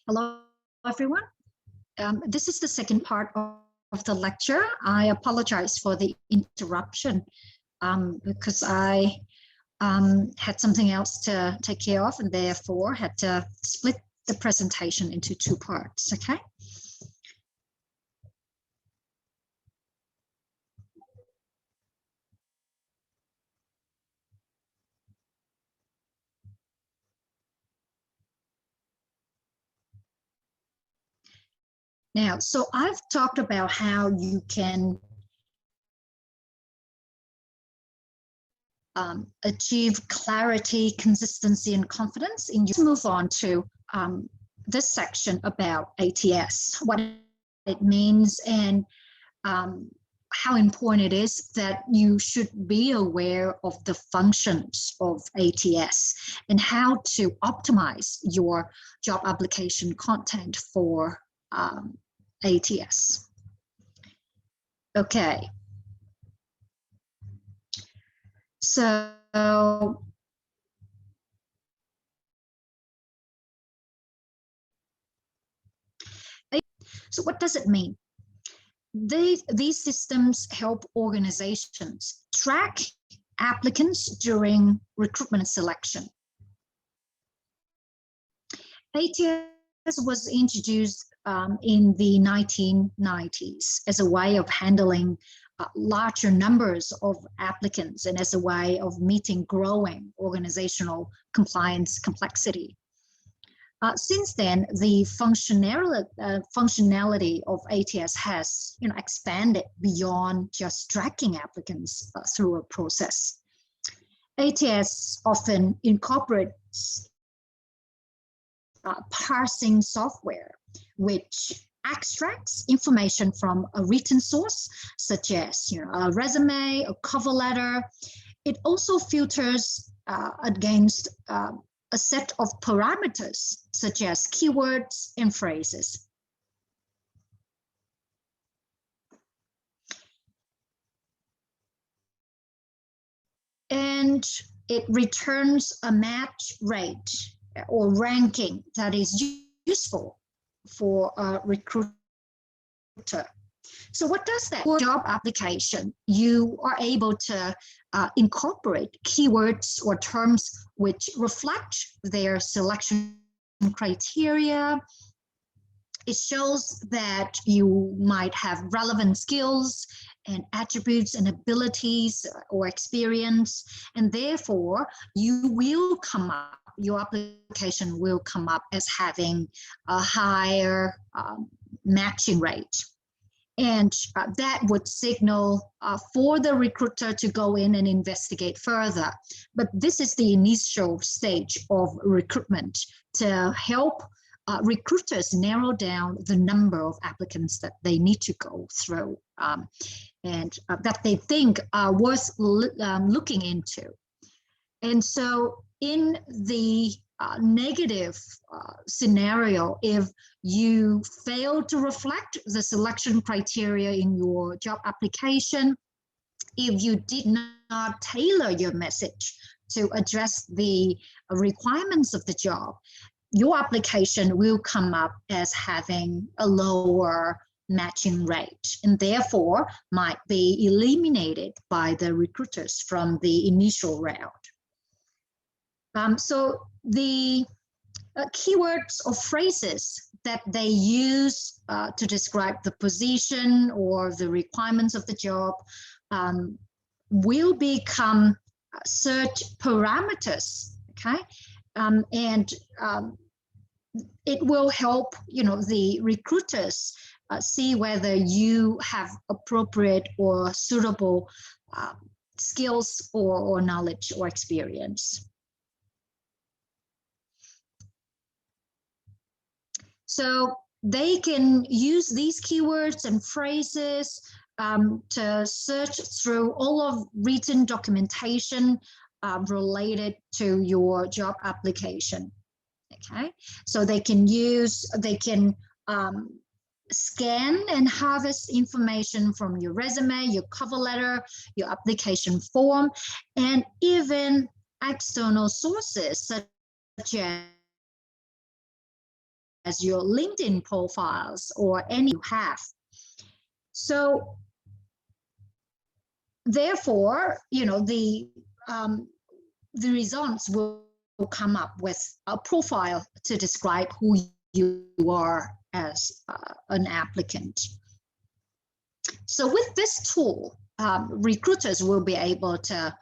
Hello, everyone. This is the second part of the lecture. I apologize for the interruption because I had something else to take care of and therefore had to split the presentation into two parts, okay? Now, so I've talked about how you can achieve clarity, consistency, and confidence. Let's move on to this section about ATS, what it means, and how important it is that you should be aware of the functions of ATS and how to optimize your job application content for ATS. Okay. So what does it mean? These systems help organizations track applicants during recruitment and selection. ATS was introduced in the 1990s as a way of handling larger numbers of applicants and as a way of meeting growing organizational compliance complexity. Since then, the functionality of ATS has expanded beyond just tracking applicants through a process. ATS often incorporates parsing software, which extracts information from a written source, such as a resume, a cover letter. It also filters against a set of parameters, such as keywords and phrases. And it returns a match rate or ranking that is useful for a recruiter. So what does that? For job application, you are able to incorporate keywords or terms which reflect their selection criteria. It shows that you might have relevant skills and attributes and abilities or experience, and therefore you will come up, your application will come up as having a higher matching rate. And that would signal for the recruiter to go in and investigate further. But this is the initial stage of recruitment to help recruiters narrow down the number of applicants that they need to go through and that they think are worth looking into. And so in the negative scenario, if you fail to reflect the selection criteria in your job application, if you did not tailor your message to address the requirements of the job, your application will come up as having a lower matching rate and therefore might be eliminated by the recruiters from the initial round. So the keywords or phrases that they use to describe the position or the requirements of the job will become search parameters, okay? And it will help the recruiters see whether you have appropriate or suitable skills or knowledge or experience. So they can use these keywords and phrases to search through all of written documentation related to your job application. Okay, so they can scan and harvest information from your resume, your cover letter, your application form, and even external sources such as as your LinkedIn profiles or any you have. So therefore, the results will come up with a profile to describe who you are as an applicant. So with this tool, recruiters will be able to,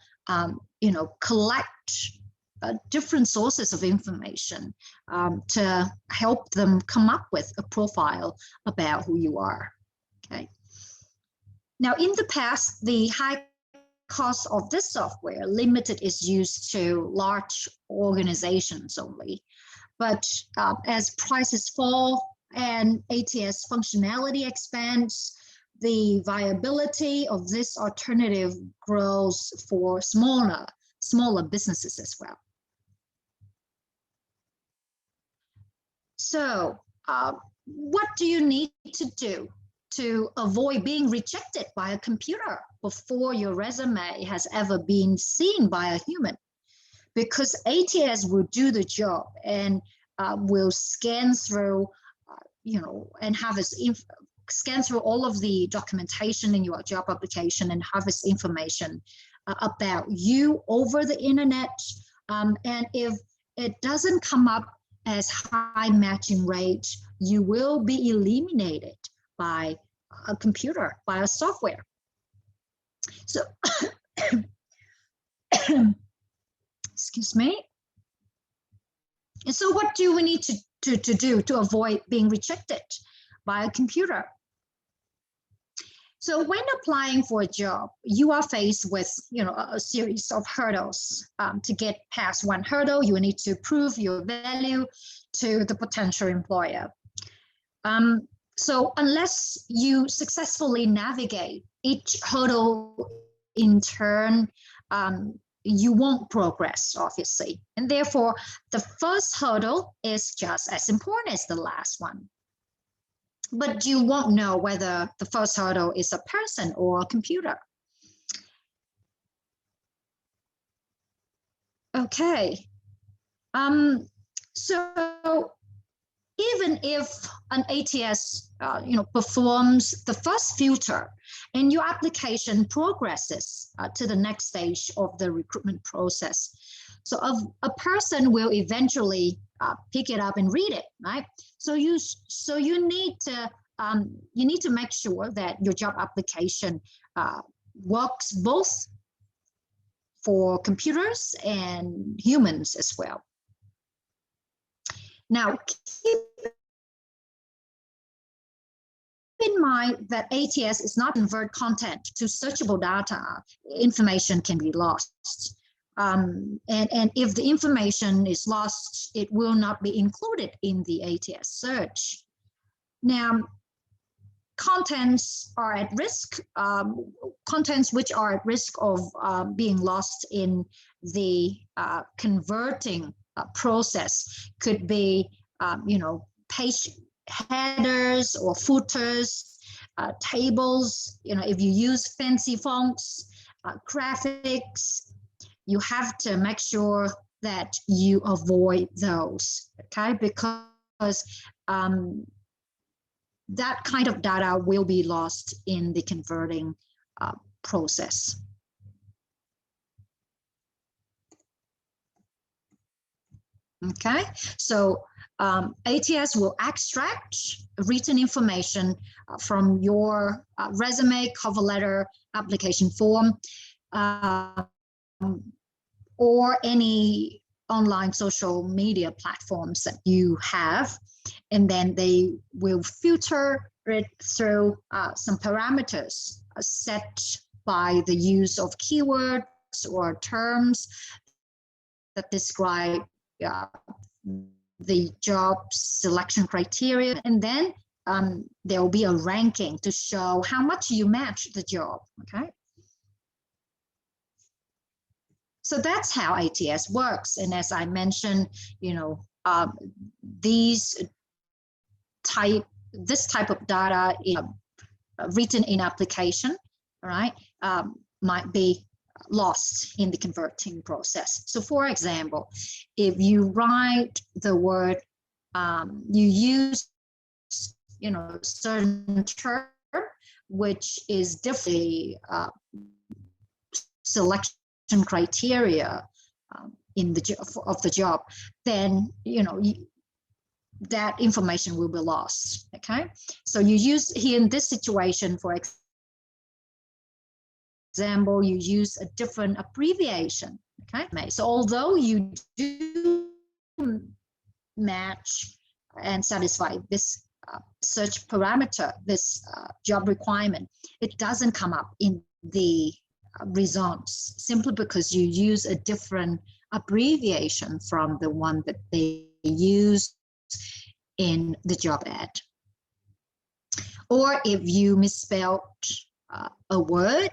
collect different sources of information to help them come up with a profile about who you are. Okay. Now, in the past, the high cost of this software limited its use to large organizations only. But as prices fall and ATS functionality expands, the viability of this alternative grows for smaller businesses as well. So what do you need to do to avoid being rejected by a computer before your resume has ever been seen by a human? Because ATS will do the job and will scan through, and harvest scan through all of the documentation in your job application and harvest information about you over the internet. And if it doesn't come up as high matching rate, you will be eliminated by a computer, by a software. So, excuse me. And so what do we need to do to avoid being rejected by a computer? So when applying for a job, you are faced with a series of hurdles. To get past one hurdle, you need to prove your value to the potential employer. So unless you successfully navigate each hurdle in turn, you won't progress, obviously. And therefore, the first hurdle is just as important as the last one. But you won't know whether the first hurdle is a person or a computer. Okay. So even if an ATS performs the first filter and your application progresses to the next stage of the recruitment process, so a person will eventually pick it up and read it, right? So you need to make sure that your job application works both for computers and humans as well. Now, keep in mind that ATS is not convert content to searchable data. Information can be lost. And if the information is lost, it will not be included in the ATS search. Now, contents are at risk. Contents which are at risk of being lost in the converting process could be, page headers or footers, tables. If you use fancy fonts, graphics, you have to make sure that you avoid those, okay? Because that kind of data will be lost in the converting process. Okay, so ATS will extract written information from your resume, cover letter, application form, or any online social media platforms that you have, and then they will filter it through some parameters set by the use of keywords or terms that describe the job selection criteria, and then there will be a ranking to show how much you match the job, okay? So that's how ATS works. And as I mentioned, this type of data written in application, right, might be lost in the converting process. So for example, if you write the word you use, certain term, which is different selection criteria in the job, then that information will be lost. Okay, so you use here in this situation, for example, you use a different abbreviation. Okay, so although you do match and satisfy this search parameter, this job requirement, it doesn't come up in the results simply because you use a different abbreviation from the one that they use in the job ad. Or if you misspelled a word,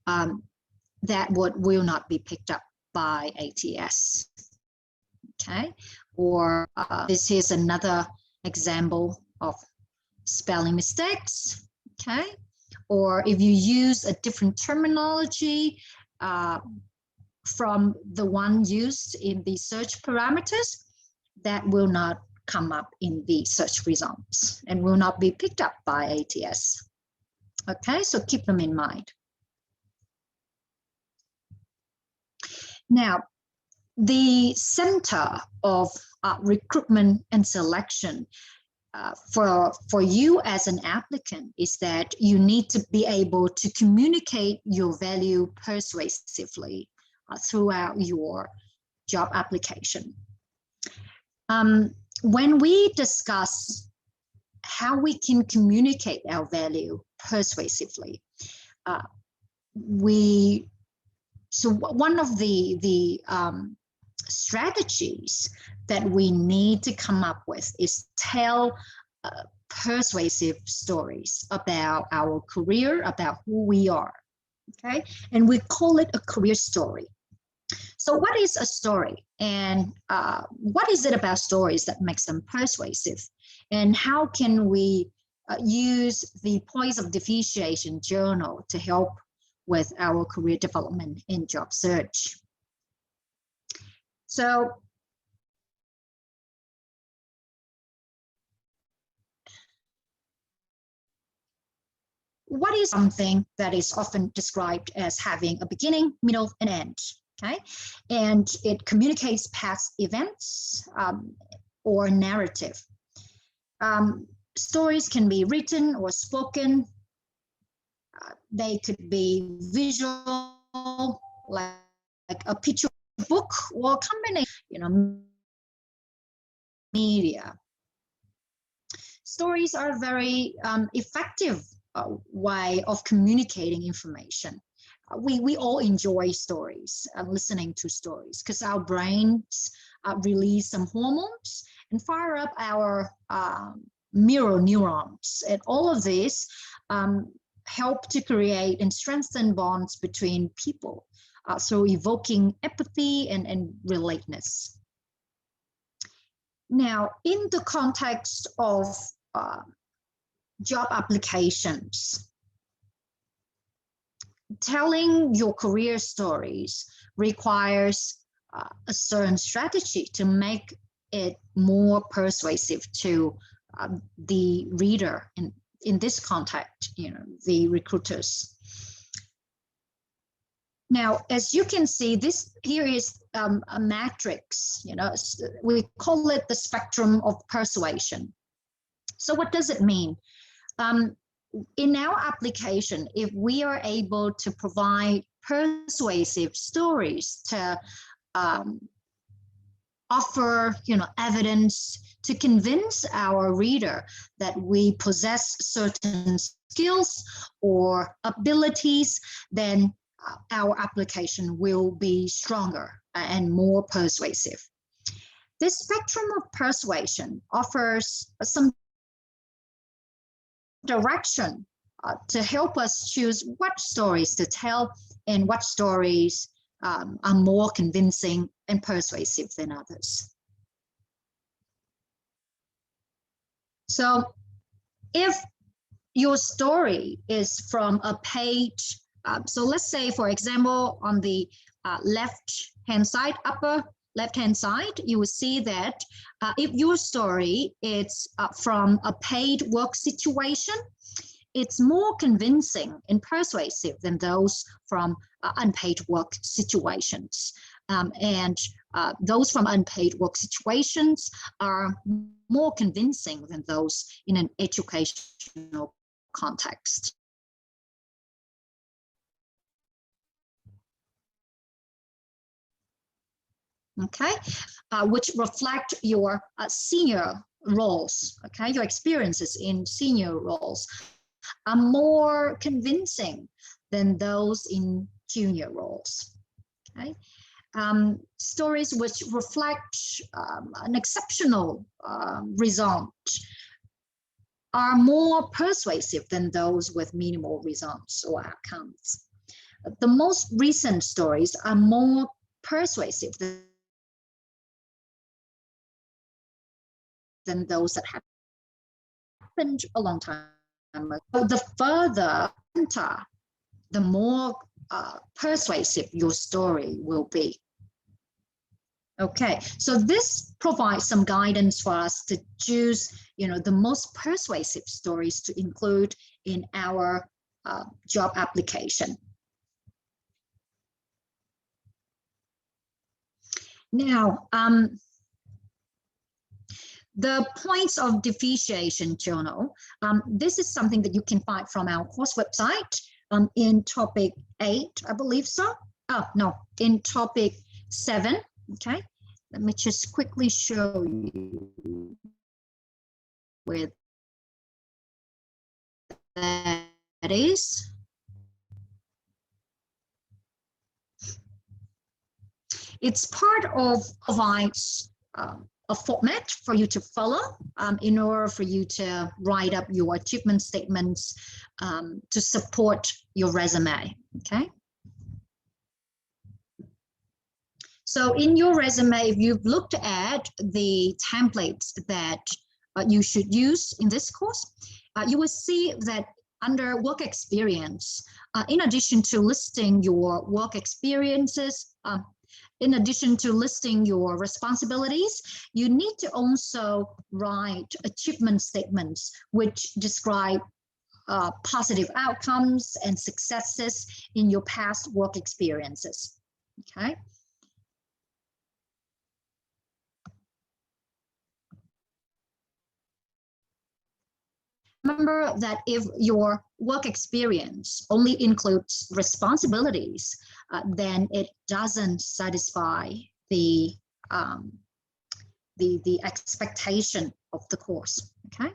that word will not be picked up by ATS. Okay, or this is another example of spelling mistakes. Okay, or if you use a different terminology from the one used in the search parameters, that will not come up in the search results and will not be picked up by ATS. Okay, so keep them in mind. Now, the center of recruitment and selection for you as an applicant is that you need to be able to communicate your value persuasively throughout your job application. When we discuss how we can communicate our value persuasively, so one of the strategies that we need to come up with is tell persuasive stories about our career, about who we are. Okay, and we call it a career story. So what is a story, and what is it about stories that makes them persuasive, and how can we use the points of differentiation journal to help with our career development in job search? So what is something that is often described as having a beginning, middle, and end? Okay, and it communicates past events or narrative. Stories can be written or spoken. They could be visual, like a picture book, or a combination, media. Stories are a very effective way of communicating information. We all enjoy stories, listening to stories, because our brains release some hormones and fire up our mirror neurons. And all of this help to create and strengthen bonds between people through evoking empathy and relatedness. Now, in the context of job applications, telling your career stories requires a certain strategy to make it more persuasive to the reader, in this context, the recruiters. Now, as you can see, this here is a matrix. We call it the spectrum of persuasion. So what does it mean? In our application, if we are able to provide persuasive stories to offer, evidence to convince our reader that we possess certain skills or abilities, then our application will be stronger and more persuasive. This spectrum of persuasion offers some direction to help us choose what stories to tell and what stories are more convincing and persuasive than others. So if your story is from a page, so let's say, for example, on the left-hand side, upper left-hand side, you will see that if your story is from a paid work situation, it's more convincing and persuasive than those from unpaid work situations. And those from unpaid work situations are more convincing than those in an educational context. Okay, which reflect your senior roles, okay, your experiences in senior roles are more convincing than those in junior roles, okay. Stories which reflect an exceptional result are more persuasive than those with minimal results or outcomes. The most recent stories are more persuasive than those that happened a long time ago. The further enter, the more persuasive your story will be. Okay, so this provides some guidance for us to choose, the most persuasive stories to include in our job application. Now, the points of differentiation journal, this is something that you can find from our course website in topic 8, I believe so. Oh, no, in topic 7, okay. Let me just quickly show you where that is. It's part of provides a format for you to follow in order for you to write up your achievement statements to support your resume, okay? So in your resume, if you've looked at the templates that you should use in this course, you will see that under work experience, in addition to listing your work experiences, in addition to listing your responsibilities, you need to also write achievement statements which describe positive outcomes and successes in your past work experiences, okay? Remember that if your work experience only includes responsibilities, then it doesn't satisfy the expectation of the course. Okay.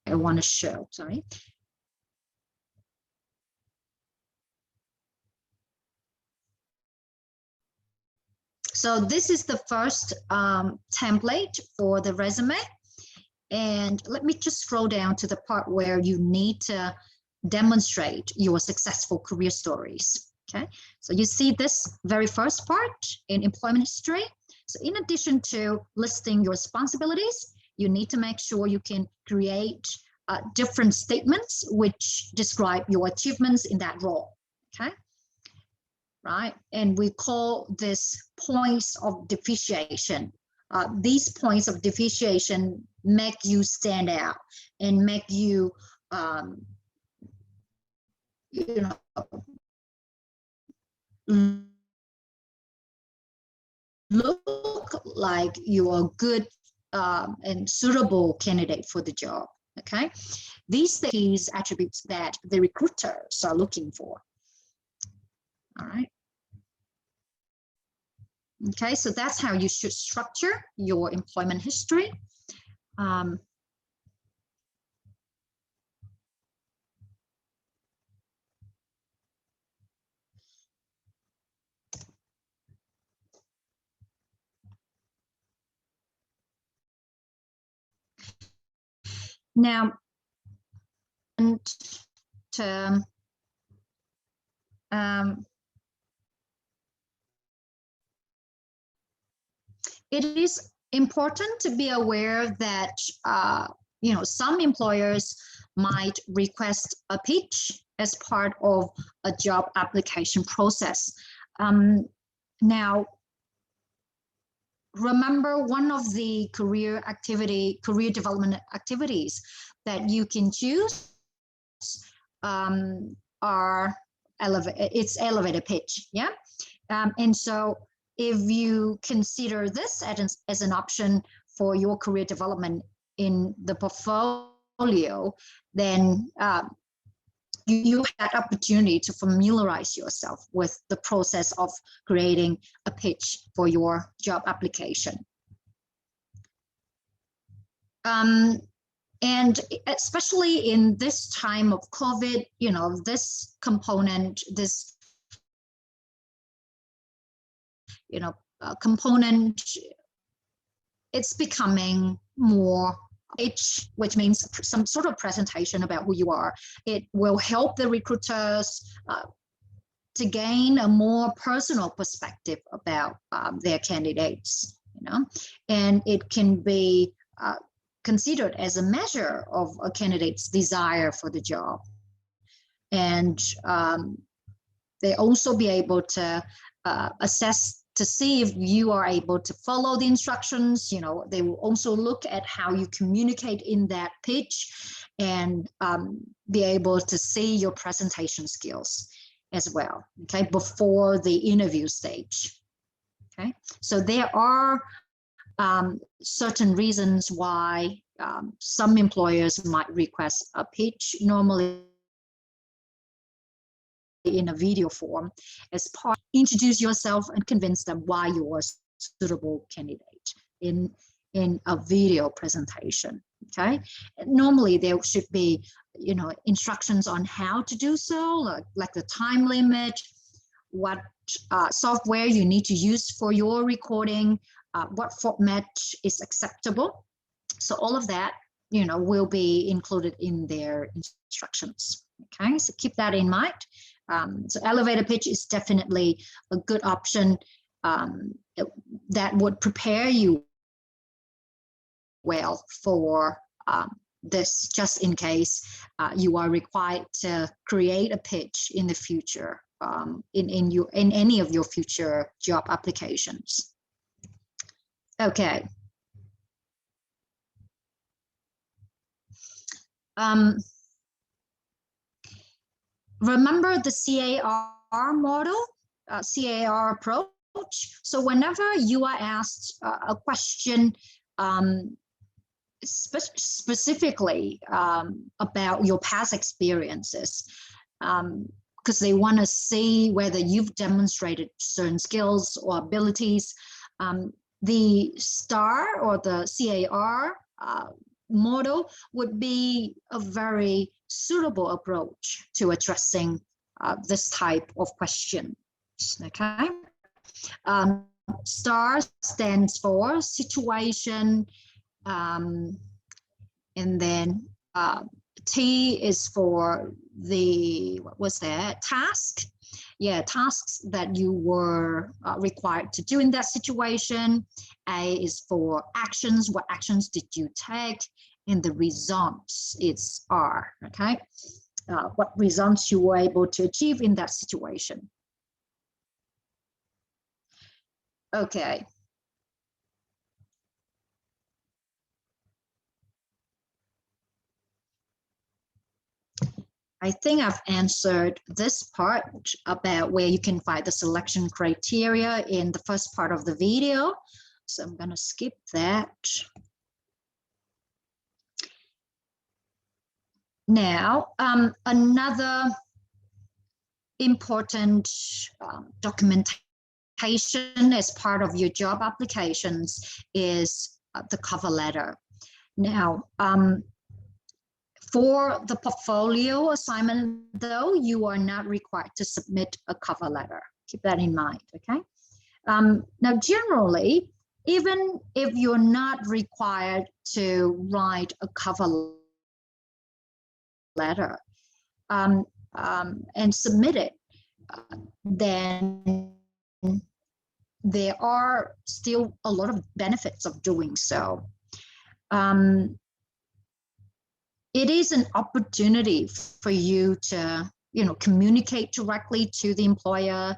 I want to show, sorry. So this is the first template for the resume. And let me just scroll down to the part where you need to demonstrate your successful career stories. Okay, so you see this very first part in employment history. So in addition to listing your responsibilities, you need to make sure you can create different statements which describe your achievements in that role. Okay, right? And we call this points of differentiation. These points of differentiation make you stand out and make you, look like you're a good and suitable candidate for the job. Okay, these are the attributes that the recruiters are looking for. All right. Okay, so that's how you should structure your employment history. Now, and to, it is important to be aware that some employers might request a pitch as part of a job application process. Now, remember, one of the career development activities that you can choose are elevator pitch, yeah. And so if you consider this as an option for your career development in the portfolio, then you have that opportunity to familiarize yourself with the process of creating a pitch for your job application. And especially in this time of COVID, this component, it's becoming more which means some sort of presentation about who you are. It will help the recruiters to gain a more personal perspective about their candidates, and it can be considered as a measure of a candidate's desire for the job. And they also be able to assess to see if you are able to follow the instructions. They will also look at how you communicate in that pitch and be able to see your presentation skills as well, okay, before the interview stage. Okay, so there are certain reasons why some employers might request a pitch, normally in a video form, as part. Introduce yourself and convince them why you are a suitable candidate in a video presentation. Okay, normally there should be instructions on how to do so, like the time limit, what software you need to use for your recording, what format is acceptable. So all of that will be included in their instructions. Okay, so keep that in mind. So elevator pitch is definitely a good option that would prepare you well for this, just in case you are required to create a pitch in the future, in any of your future job applications. Okay. Remember the CAR model, CAR approach. So whenever you are asked a question specifically about your past experiences, because they want to see whether you've demonstrated certain skills or abilities, the STAR or the CAR model would be a very suitable approach to addressing this type of question. Okay. STAR stands for situation, and then T is for task. Yeah, tasks that you were required to do in that situation. A is for actions. What actions did you take? And the results is R. Okay, what results you were able to achieve in that situation. Okay. I think I've answered this part about where you can find the selection criteria in the first part of the video. So I'm going to skip that. Now, another important documentation as part of your job applications is the cover letter. Now, for the portfolio assignment, though, you are not required to submit a cover letter. Keep that in mind, okay? Now, generally, even if you're not required to write a cover letter and submit it, then there are still a lot of benefits of doing so. It is an opportunity for you to, communicate directly to the employer,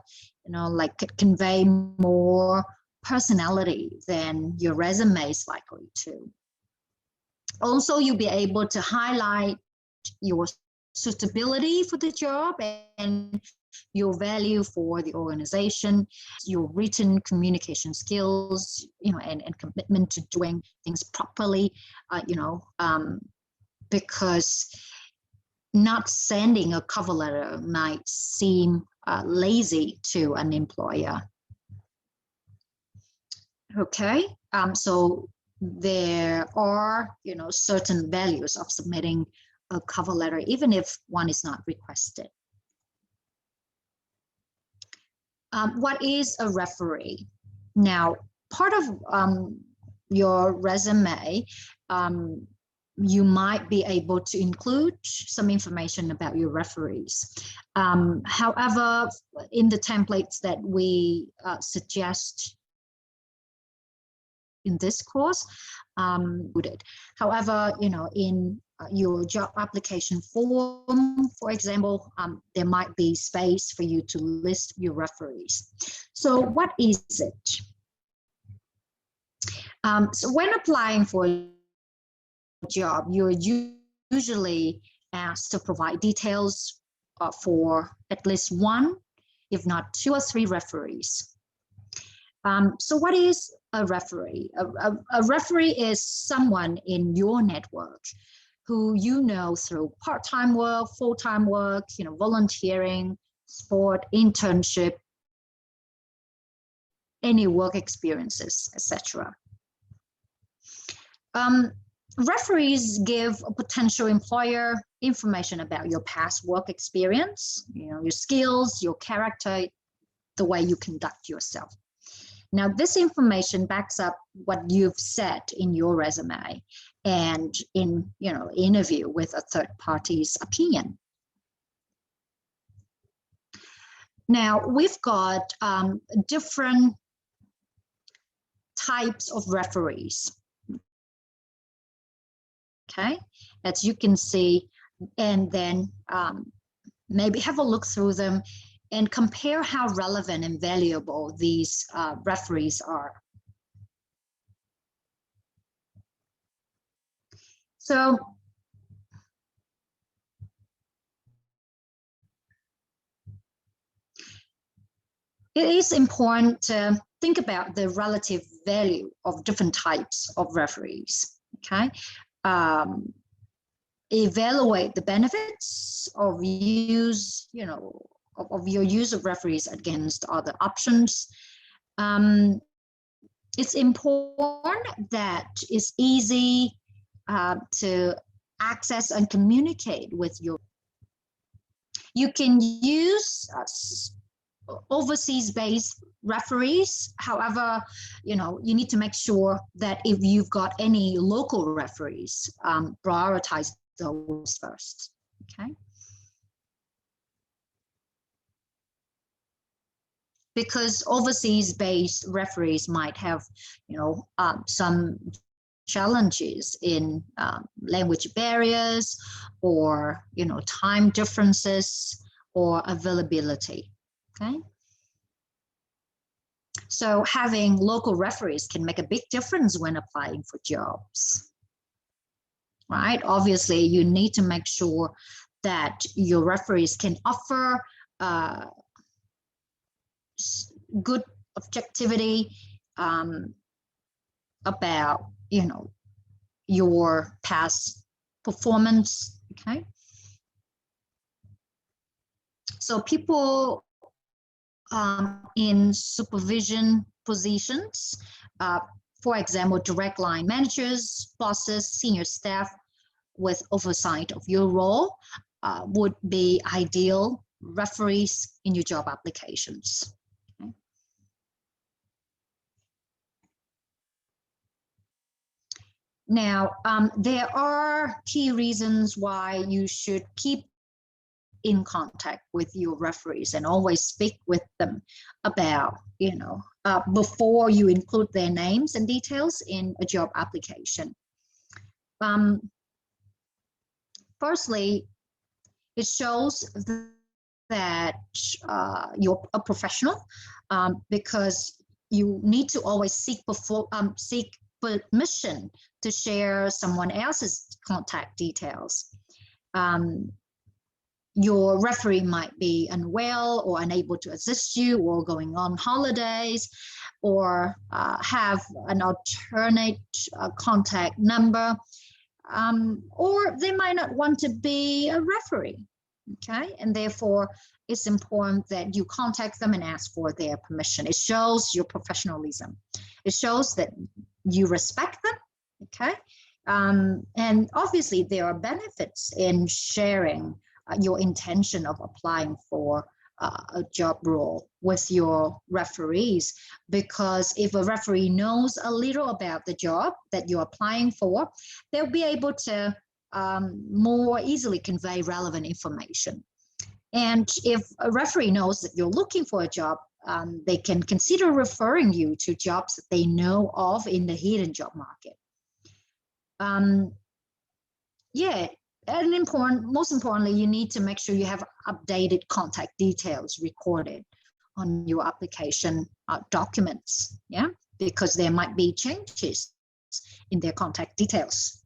like convey more personality than your resume is likely to. Also, you'll be able to highlight your suitability for the job and your value for the organization, your written communication skills, and commitment to doing things properly, because not sending a cover letter might seem lazy to an employer. Okay, so there are, certain values of submitting a cover letter, even if one is not requested. What is a referee? Now, part of your resume, you might be able to include some information about your referees. However, in the templates that we suggest in this course, however, in your job application form, for example, there might be space for you to list your referees. So what is it? So when applying for a job, you're usually asked to provide details for at least one, if not 2 or 3 referees. So what is a referee? A referee is someone in your network who through part-time work, full-time work, volunteering, sport, internship, any work experiences, etc. Referees give a potential employer information about your past work experience, your skills, your character, the way you conduct yourself. Now, this information backs up what you've said in your resume and in, interview with a third party's opinion. Now, we've got different types of referees. Okay, as you can see, and then maybe have a look through them and compare how relevant and valuable these referees are. So it is important to think about the relative value of different types of referees, okay? Evaluate the benefits of use, of your use of referees against other options. It's important that it's easy to access and communicate with your. You can use overseas-based referees. However, you need to make sure that if you've got any local referees, prioritize those first, okay? Because overseas-based referees might have, some challenges in language barriers or, time differences or availability, okay? So having local referees can make a big difference when applying for jobs, right? Obviously, you need to make sure that your referees can offer good objectivity about, your past performance, okay? So people in supervision positions, for example, direct line managers, bosses, senior staff with oversight of your role would be ideal referees in your job applications. Okay. Now, there are key reasons why you should keep in contact with your referees and always speak with them about, before you include their names and details in a job application. Firstly, it shows that you're a professional, because you need to always seek permission to share someone else's contact details. Your referee might be unwell or unable to assist you, or going on holidays, or have an alternate contact number, or they might not want to be a referee. Okay, and therefore it's important that you contact them and ask for their permission. It shows your professionalism. It shows that you respect them. Okay, and obviously there are benefits in sharing your intention of applying for a job role with your referees, because if a referee knows a little about the job that you're applying for, they'll be able to more easily convey relevant information. And if a referee knows that you're looking for a job, they can consider referring you to jobs that they know of in the hidden job market. Yeah, and most importantly, you need to make sure you have updated contact details recorded on your application documents, yeah, because there might be changes in their contact details.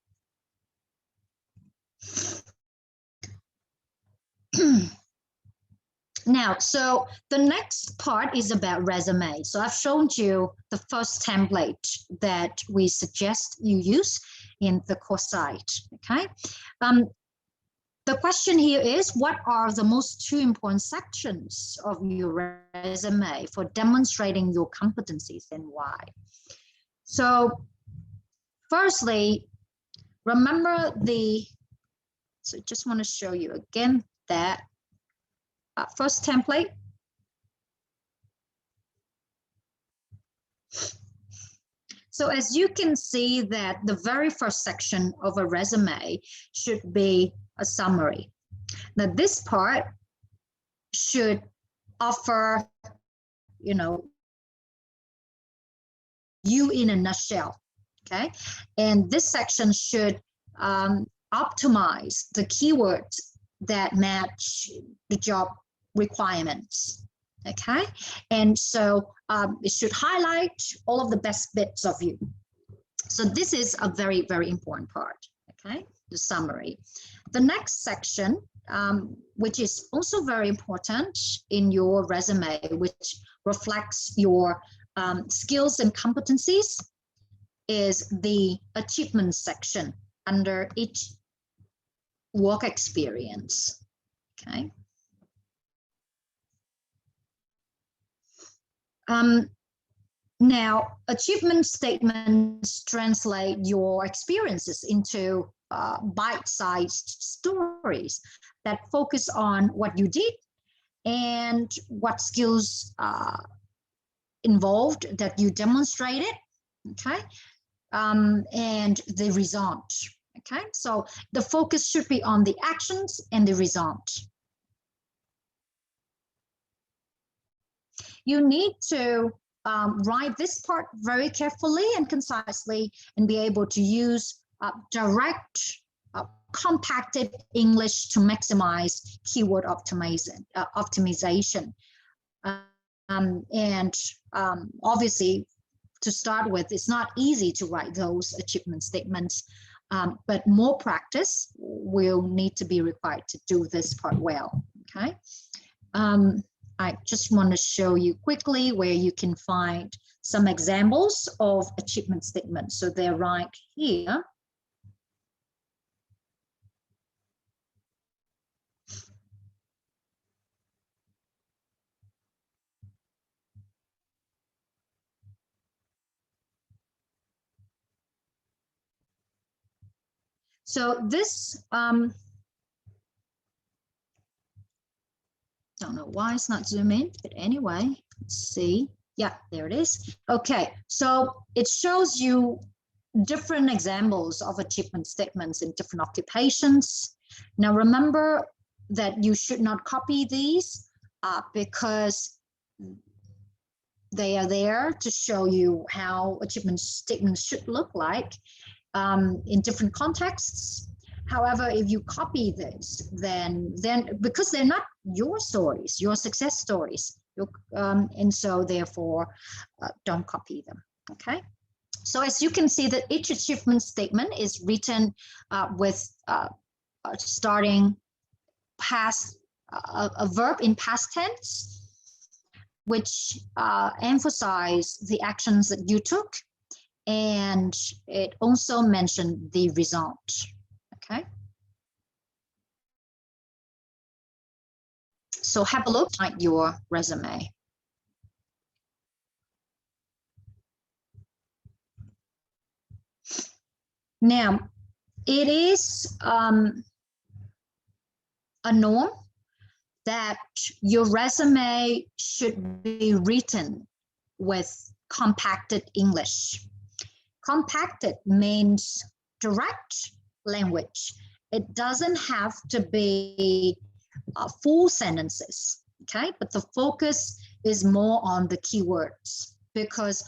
Now, so the next part is about resume. So I've shown you the first template that we suggest you use in the course site, okay? The question here is, what are the most two important sections of your resume for demonstrating your competencies and why? So firstly, remember so just want to show you again that first template. So as you can see that the very first section of a resume should be a summary. Now this part should offer, you in a nutshell, okay? And this section should optimize the keywords that match the job requirements, okay? And so it should highlight all of the best bits of you. So this is a very, very important part, okay? The summary. The next section, which is also very important in your resume, which reflects your skills and competencies, is the achievement section under each work experience, okay? Now, achievement statements translate your experiences into bite-sized stories that focus on what you did and what skills involved that you demonstrated, okay? And the result, okay? So the focus should be on the actions and the result. You need to write this part very carefully and concisely and be able to use direct, compacted English to maximize keyword optimization. Obviously, to start with, it's not easy to write those achievement statements, but more practice will need to be required to do this part well, okay? I just want to show you quickly where you can find some examples of achievement statements. So they're right here. So this, don't know why it's not zoom in, but anyway, let's see. Yeah, there it is. Okay, so it shows you different examples of achievement statements in different occupations. Now remember that you should not copy these because they are there to show you how achievement statements should look like in different contexts. However, if you copy this, then because they're not your stories, your success stories, and so therefore don't copy them. Okay. So as you can see, that each achievement statement is written with starting past a verb in past tense, which emphasize the actions that you took, and it also mentioned the result. Okay. So have a look at your resume. Now, it is a norm that your resume should be written with compacted English. Compacted means direct language. It doesn't have to be full sentences, okay? But the focus is more on the keywords because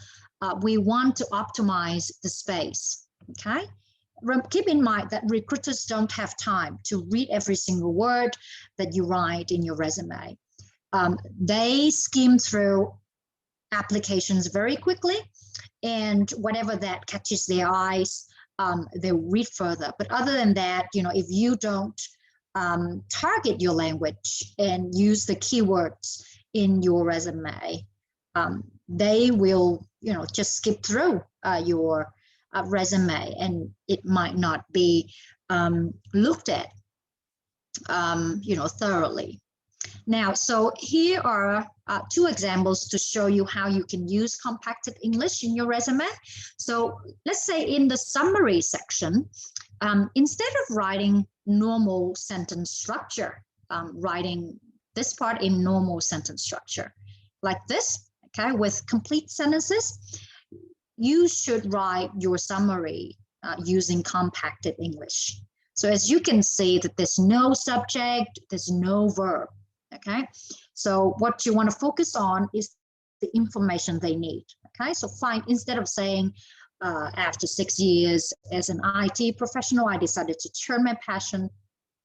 we want to optimize the space, okay? Keep in mind that recruiters don't have time to read every single word that you write in your resume. They skim through applications very quickly, and whatever that catches their eyes, they'll read further. But other than that, if you don't target your language and use the keywords in your resume, they will, just skip through your resume, and it might not be looked at, thoroughly. Now, so here are two examples to show you how you can use compacted English in your resume. So let's say in the summary section, instead of writing normal sentence structure, writing this part in normal sentence structure like this, okay, with complete sentences, you should write your summary using compacted English. So as you can see that there's no subject, there's no verb, okay? So what you want to focus on is the information they need, okay? So instead of saying, after 6 years as an IT professional, I decided to turn my passion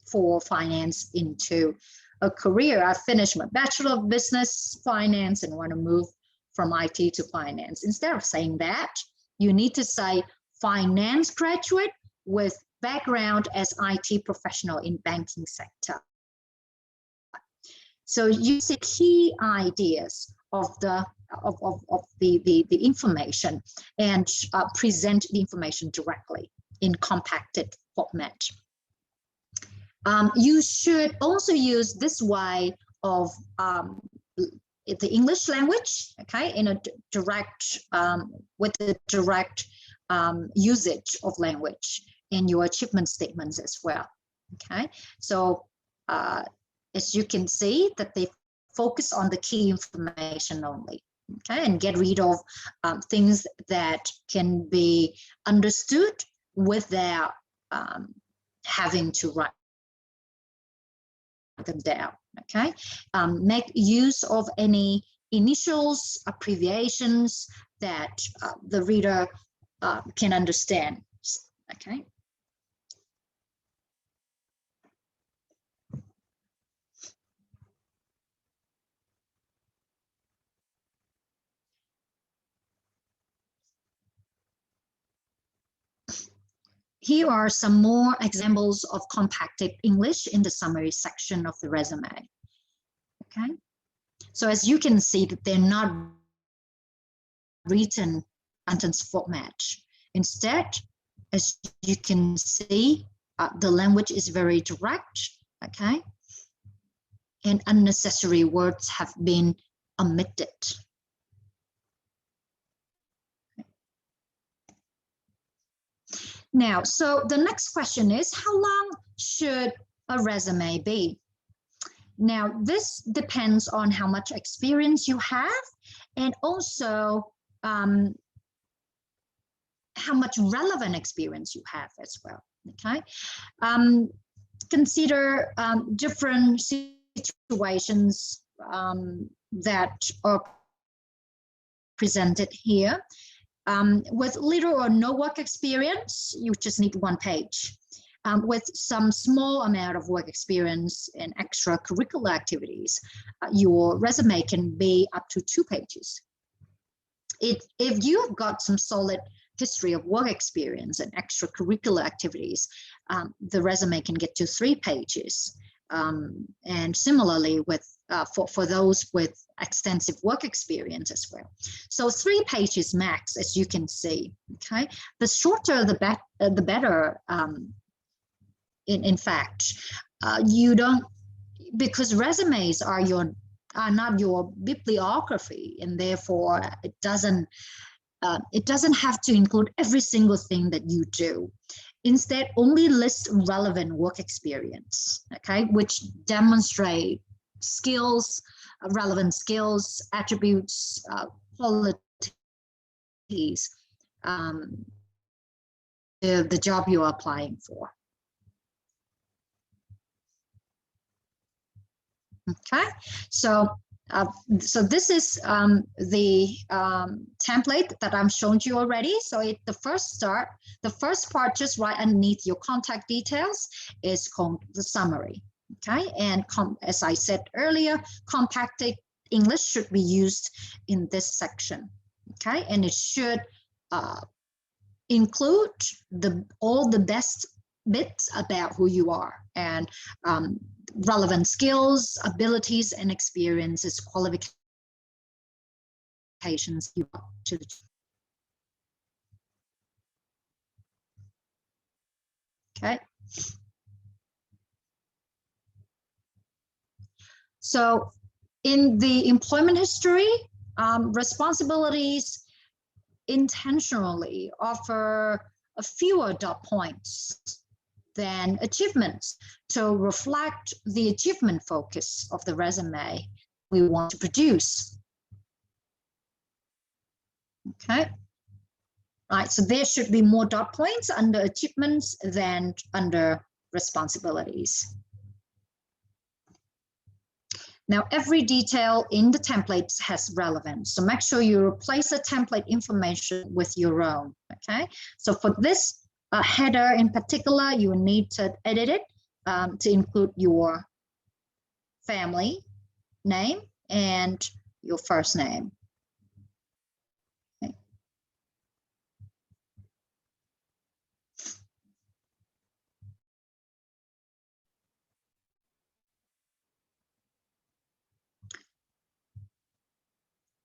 for finance into a career. I finished my Bachelor of Business Finance and want to move from IT to finance. Instead of saying that, you need to say finance graduate with background as IT professional in banking sector. So you see key ideas of the information and present the information directly in compacted format. You should also use this way of the English language, okay, in a direct, with the direct usage of language in your achievement statements as well, okay? So as you can see that they focus on the key information only, okay, and get rid of things that can be understood without having to write them down, okay? Make use of any initials, abbreviations that the reader can understand, okay? Here are some more examples of compacted English in the summary section of the resume, okay? So as you can see that they're not written sentence format. Instead, as you can see, the language is very direct, okay? And unnecessary words have been omitted. Now, so the next question is, how long should a resume be? Now, this depends on how much experience you have, and also how much relevant experience you have as well. Okay, consider different situations that are presented here. With little or no work experience, you just need 1 page. With some small amount of work experience in extracurricular activities, your resume can be up to 2 pages. If you've got some solid history of work experience and extracurricular activities, the resume can get to 3 pages. And similarly with for those with extensive work experience as well. So 3 pages max, as you can see. Okay, the shorter the better. In fact, you don't, because resumes are not your bibliography, and therefore it doesn't have to include every single thing that you do. Instead, only list relevant work experience, okay, which demonstrate skills, relevant skills, attributes, qualities, the job you are applying for. Okay, so this is the template that I'm shown you already. So the first part just right underneath your contact details is called the summary. Okay, and as I said earlier, compacted English should be used in this section. Okay, and it should include all the best bits about who you are and relevant skills, abilities, and experiences, qualifications you brought to the job. Okay. So in the employment history, responsibilities intentionally offer a fewer dot points than achievements to reflect the achievement focus of the resume we want to produce. Okay, right, so there should be more dot points under achievements than under responsibilities. Now, every detail in the templates has relevance, so make sure you replace the template information with your own, okay? So for this header in particular, you need to edit it to include your family name and your first name. Okay.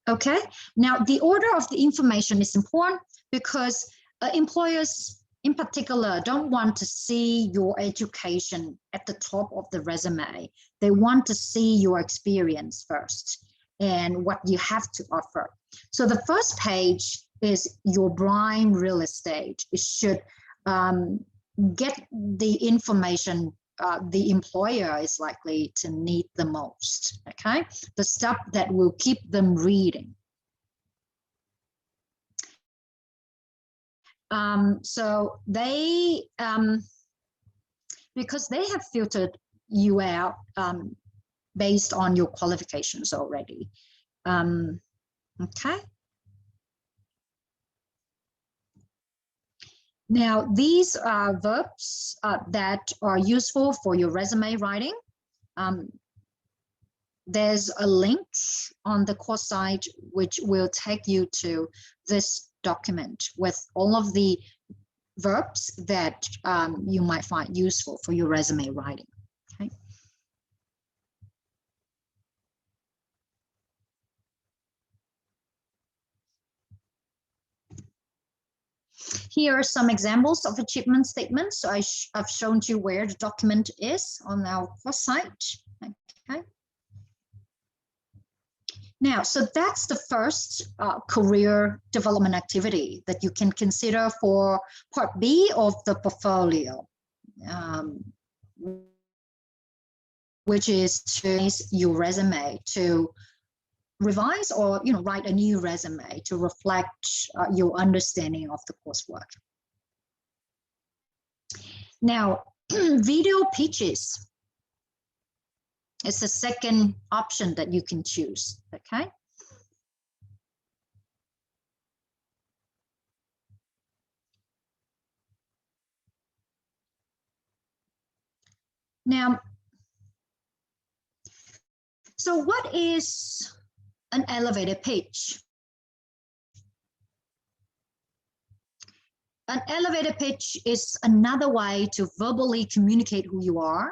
Okay, now the order of the information is important because employers in particular don't want to see your education at the top of the resume. They want to see your experience first and what you have to offer. So the first page is your prime real estate. It should get the information the employer is likely to need the most, okay? The stuff that will keep them reading. So they, because they have filtered you out based on your qualifications already. Okay. Now, these are verbs that are useful for your resume writing. There's a link on the course site which will take you to this document with all of the verbs that you might find useful for your resume writing. Okay. Here are some examples of achievement statements. So I've shown you where the document is on our course site. Okay. Now, so that's the first career development activity that you can consider for part B of the portfolio, which is to use your resume to revise or write a new resume to reflect your understanding of the coursework. Now, video pitches is the second option that you can choose, okay? Now, so what is an elevator pitch? An elevator pitch is another way to verbally communicate who you are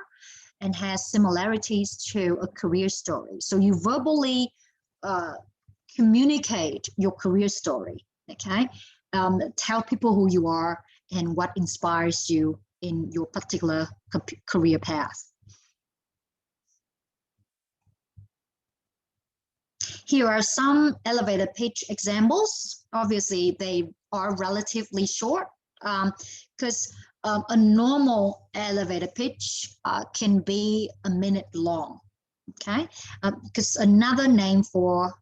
and has similarities to a career story. So you verbally communicate your career story, okay? Tell people who you are and what inspires you in your particular career path. Here are some elevator pitch examples. Obviously, they are relatively short because a normal elevator pitch can be a minute long, okay? Because another name for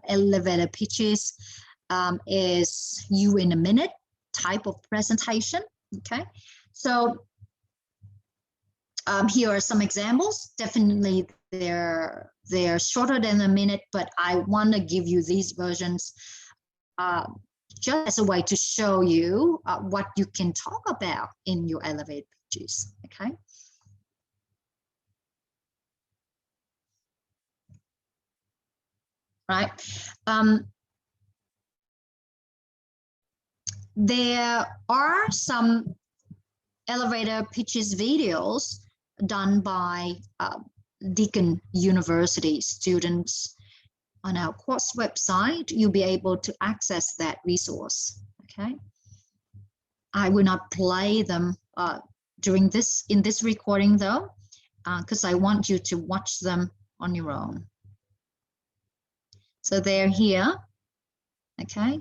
elevator pitches is you in a minute type of presentation, okay? So here are some examples. Definitely they're shorter than a minute, but I want to give you these versions just as a way to show you what you can talk about in your elevator pitches, okay? Right. There are some elevator pitches videos done by Deakin University students. On our course website, you'll be able to access that resource, okay? I will not play them in this recording though, because I want you to watch them on your own. So they're here, okay?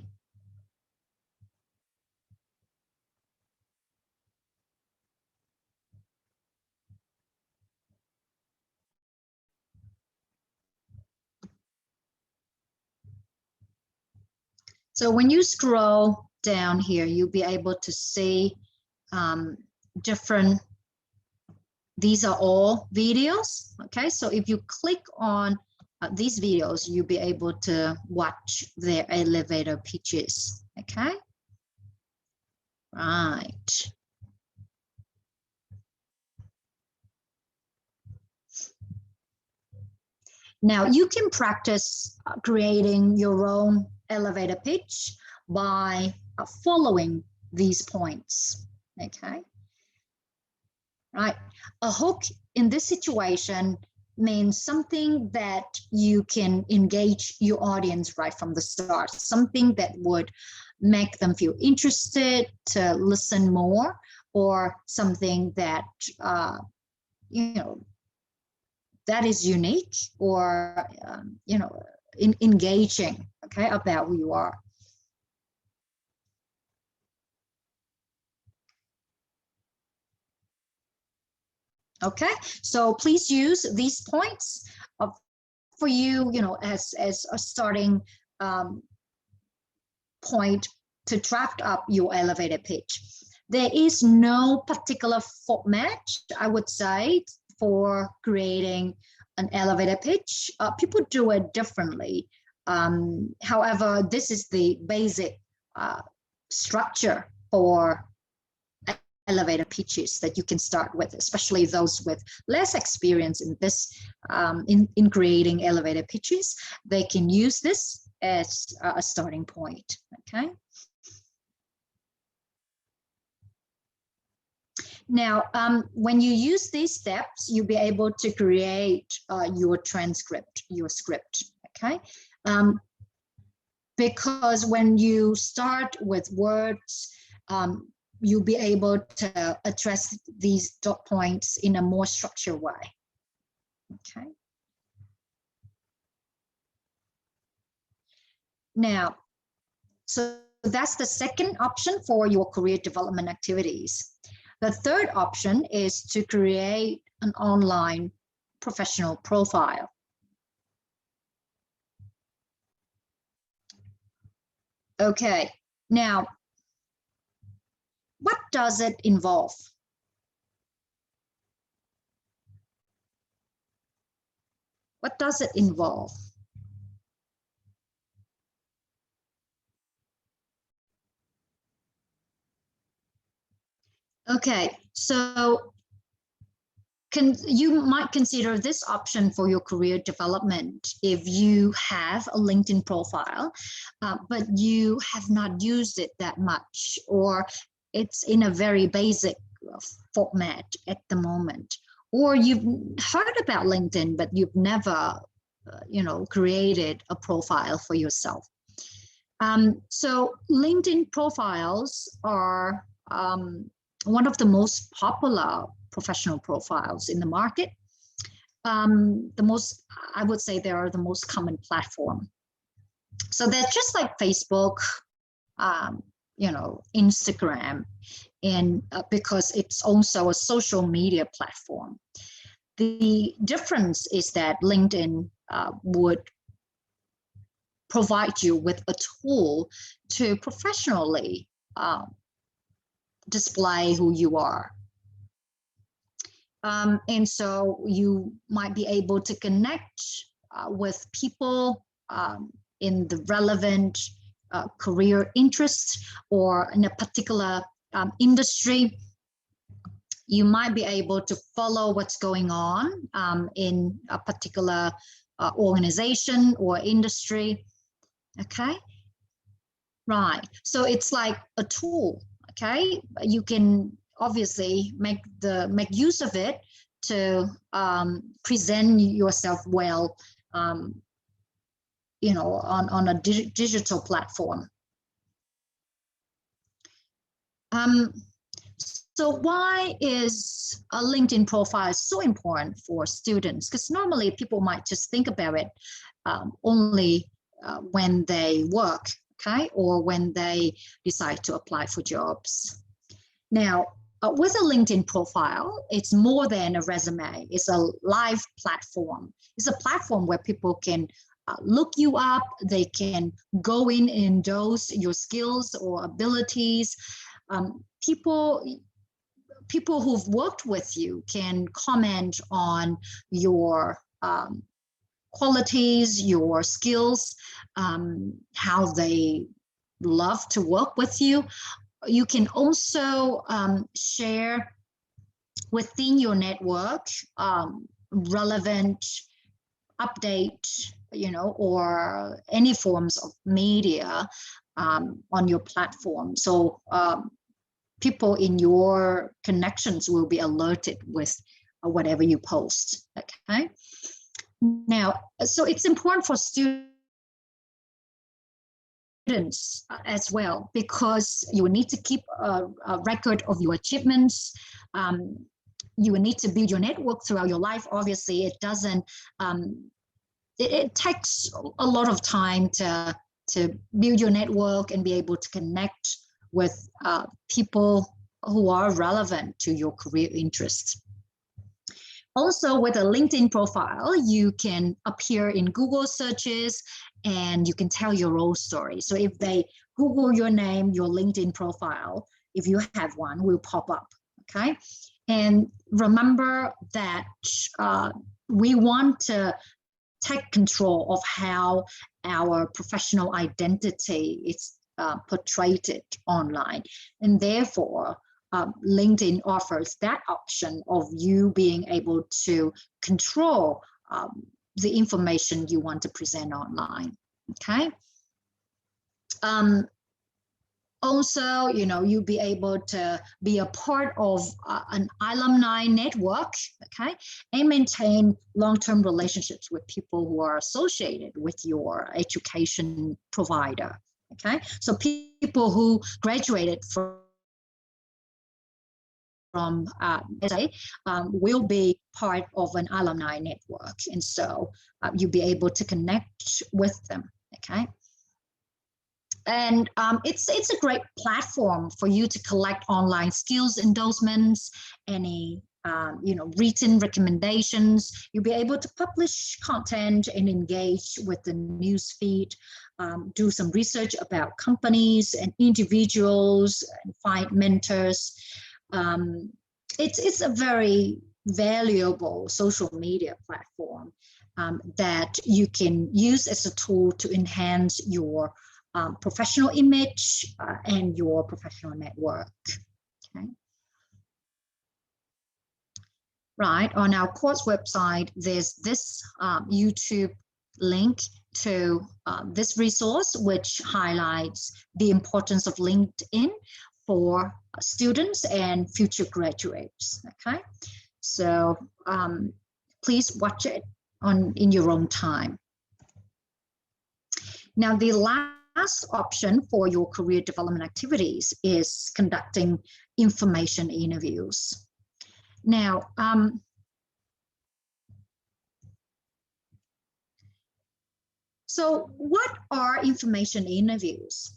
So when you scroll down here, you'll be able to see different, these are all videos, okay? So if you click on these videos, you'll be able to watch their elevator pitches, okay? Right. Now you can practice creating your own elevator pitch by following these points, okay? Right, a hook in this situation means something that you can engage your audience right from the start, something that would make them feel interested to listen more, or something that, that is unique or, engaging, okay, about who you are. Okay, so please use these points for you, as a starting point to draft up your elevator pitch. There is no particular format, I would say, for creating an elevator pitch. People do it differently. However, this is the basic structure for elevator pitches that you can start with, especially those with less experience in this, in creating elevator pitches. They can use this as a starting point, okay? Now, when you use these steps, you'll be able to create your transcript, your script, okay? Because when you start with words, you'll be able to address these dot points in a more structured way, okay? Now, so that's the second option for your career development activities. The third option is to create an online professional profile. Okay, now, what does it involve? What does it involve? Okay, so you might consider this option for your career development if you have a LinkedIn profile, but you have not used it that much, or it's in a very basic format at the moment, or you've heard about LinkedIn, but you've never, created a profile for yourself. So LinkedIn profiles are one of the most popular professional profiles in the market. I would say they are the most common platform. So they're just like Facebook, Instagram, and because it's also a social media platform. The difference is that LinkedIn would provide you with a tool to professionally display who you are. And so you might be able to connect with people in the relevant career interests or in a particular industry. You might be able to follow what's going on in a particular organization or industry. Okay, right. So it's like a tool. Okay, you can obviously make use of it to present yourself well, on a digital platform. So why is a LinkedIn profile so important for students? Because normally people might just think about it only when they work, okay, or when they decide to apply for jobs. Now, with a LinkedIn profile, it's more than a resume. It's a live platform. It's a platform where people can look you up. They can go in and endorse your skills or abilities. People who've worked with you can comment on your qualities, your skills, how they love to work with you. You can also share within your network relevant update, or any forms of media on your platform. So people in your connections will be alerted with whatever you post. Okay. Now, so it's important for students as well, because you will need to keep a record of your achievements. You will need to build your network throughout your life. Obviously, it doesn't. It takes a lot of time to build your network and be able to connect with people who are relevant to your career interests. Also, with a LinkedIn profile, you can appear in Google searches and you can tell your role story. So if they Google your name, your LinkedIn profile, if you have one, will pop up, okay? And remember that we want to take control of how our professional identity is portrayed online. And therefore, LinkedIn offers that option of you being able to control the information you want to present online, okay? Also, you'll be able to be a part of an alumni network, okay, and maintain long-term relationships with people who are associated with your education provider, okay? So people who graduated from will be part of an alumni network, and so you'll be able to connect with them, okay? And it's a great platform for you to collect online skills endorsements, any written recommendations. You'll be able to publish content and engage with the news feed, do some research about companies and individuals, and find mentors. It's a very valuable social media platform that you can use as a tool to enhance your professional image and your professional network. Okay. Right, on our course website, there's this YouTube link to this resource, which highlights the importance of LinkedIn for students and future graduates. Okay, so please watch it in your own time. Now, the last option for your career development activities is conducting information interviews. Now, so what are information interviews?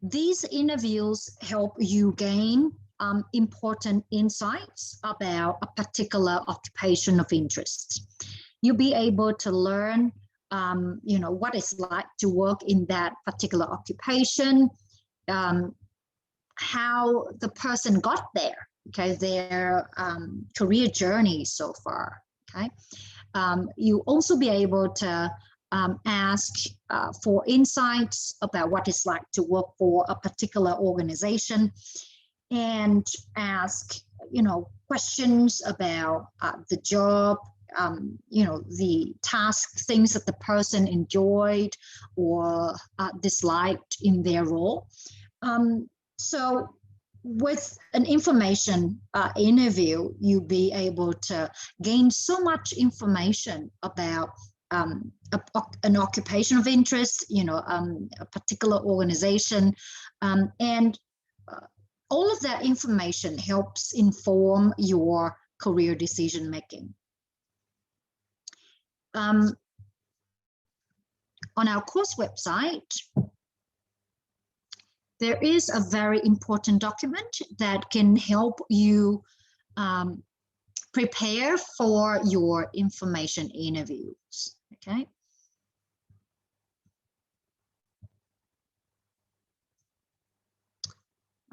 These interviews help you gain important insights about a particular occupation of interest. You'll be able to learn, what it's like to work in that particular occupation, how the person got there. Okay, their career journey so far. Okay, you also be able to ask for insights about what it's like to work for a particular organization, and ask questions about the job, the task, things that the person enjoyed or disliked in their role. So with an information interview, you'll be able to gain so much information about an occupation of interest, a particular organization, and all of that information helps inform your career decision making. On our course website, there is a very important document that can help you prepare for your information interviews, okay?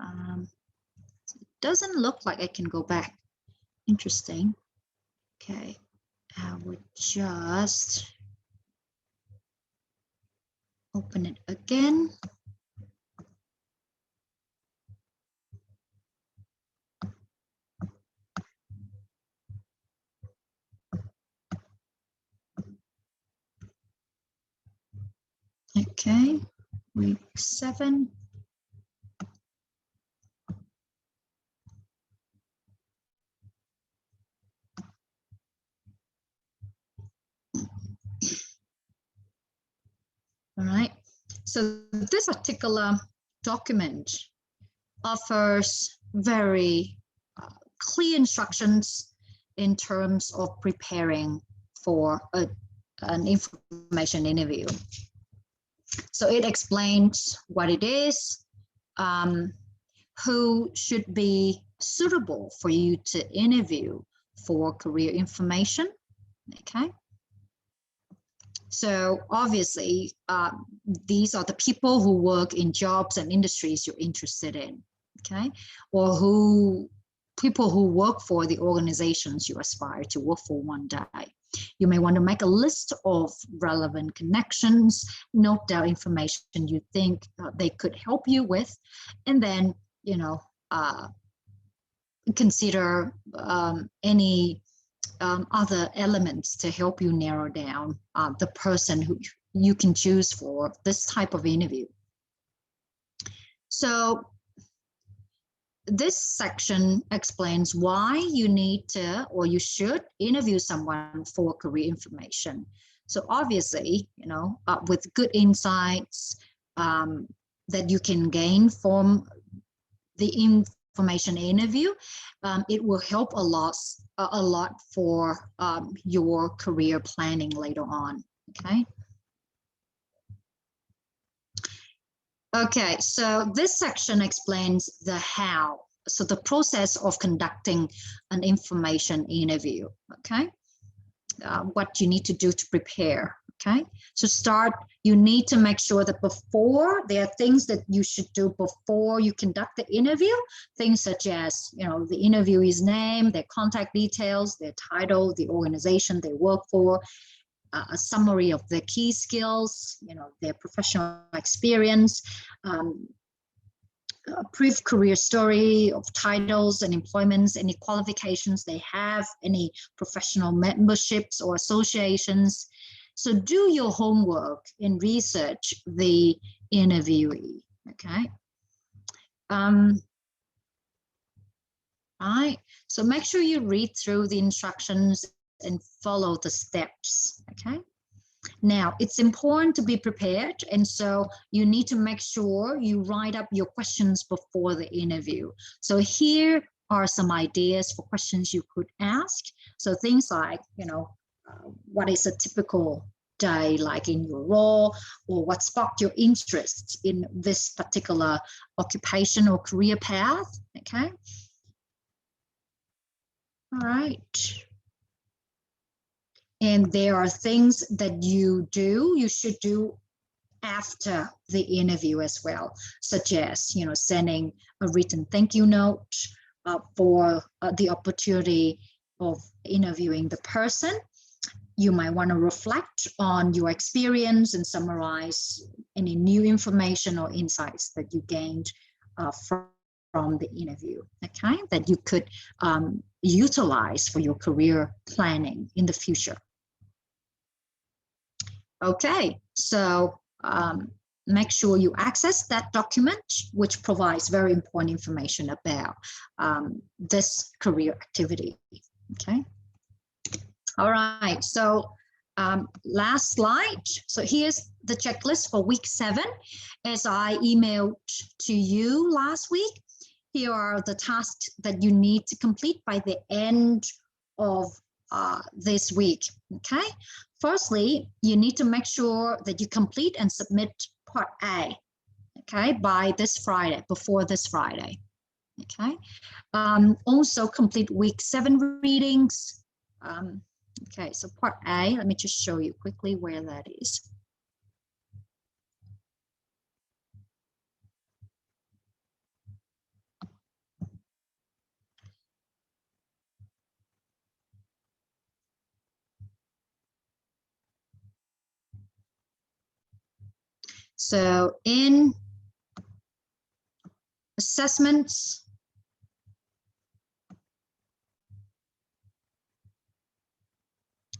It doesn't look like I can go back. Interesting. Okay, I would just open it again. Okay, week 7. All right, so this particular document offers very clear instructions in terms of preparing for an information interview. So it explains what it is, who should be suitable for you to interview for career information, okay? So obviously, these are the people who work in jobs and industries you're interested in, okay? Or people who work for the organizations you aspire to work for one day. You may want to make a list of relevant connections, note down information you think they could help you with, and then, consider any other elements to help you narrow down the person who you can choose for this type of interview. So this section explains why you need to, or you should, interview someone for career information. So obviously, with good insights that you can gain from the information interview, it will help a lot for your career planning later on, okay? Okay, so this section explains the how. so the process of conducting an information interview, okay? What you need to do to prepare, okay? So you need to make sure that before, there are things that you should do before you conduct the interview, things such as, you know, the interviewee's name, their contact details, their title, the organization they work for, a summary of their key skills, you know, their professional experience, a brief career story of titles and employments, any qualifications they have, any professional memberships or associations. So do your homework and research the interviewee, okay? Right, so make sure you read through the instructions and follow the steps, okay? Now, it's important to be prepared, and so you need to make sure you write up your questions before the interview. So here are some ideas for questions you could ask. So things like, you know, what is a typical day like in your role, or what sparked your interest in this particular occupation or career path, okay? All right. And there are things that you should do after the interview as well, such as, you know, sending a written thank you note for the opportunity of interviewing the person. You might want to reflect on your experience and summarize any new information or insights that you gained from the interview, okay, that you could utilize for your career planning in the future. Okay, so make sure you access that document, which provides very important information about this career activity, okay? All right, so last slide. So here's the checklist for week 7. As I emailed to you last week, here are the tasks that you need to complete by the end of this week, okay? Firstly, you need to make sure that you complete and submit part A, okay, by this Friday, before this Friday, okay? Also complete week 7 readings. Okay, so part A, let me just show you quickly where that is. So in assessments,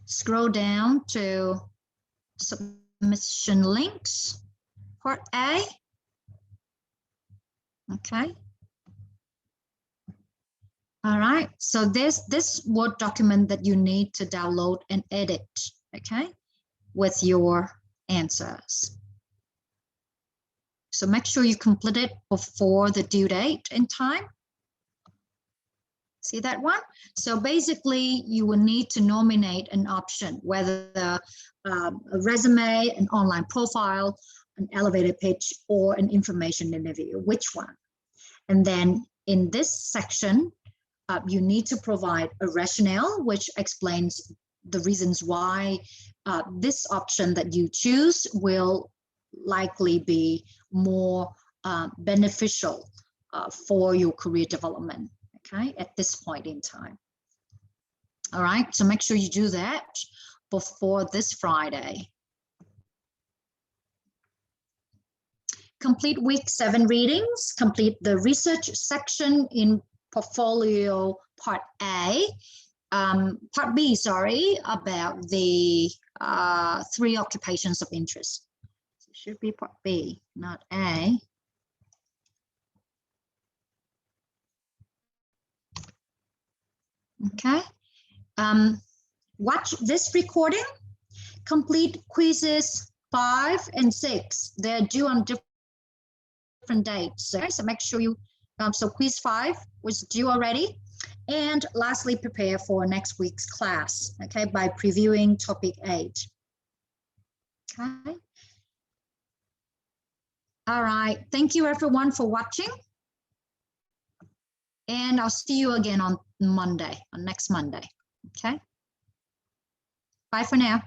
scroll down to submission links, part A, okay. All right, so there's this Word document that you need to download and edit, okay, with your answers. So make sure you complete it before the due date in time. See that one? So basically, you will need to nominate an option, whether a resume, an online profile, an elevator pitch, or an information interview, which one? And then in this section, you need to provide a rationale, which explains the reasons why this option that you choose will likely be more beneficial for your career development, okay, at this point in time. All right, so make sure you do that before this Friday. Complete week 7 readings, complete the research section in portfolio part A, part B, sorry, about the 3 occupations of interest. It should be part B, not A. Okay. Watch this recording. Complete quizzes 5 and 6. They're due on different dates. Okay, so make sure you, so quiz 5 was due already. And lastly, prepare for next week's class, okay, by previewing topic 8. Okay. All right, thank you everyone for watching. And I'll see you again on Monday, on next Monday. Okay? Bye for now.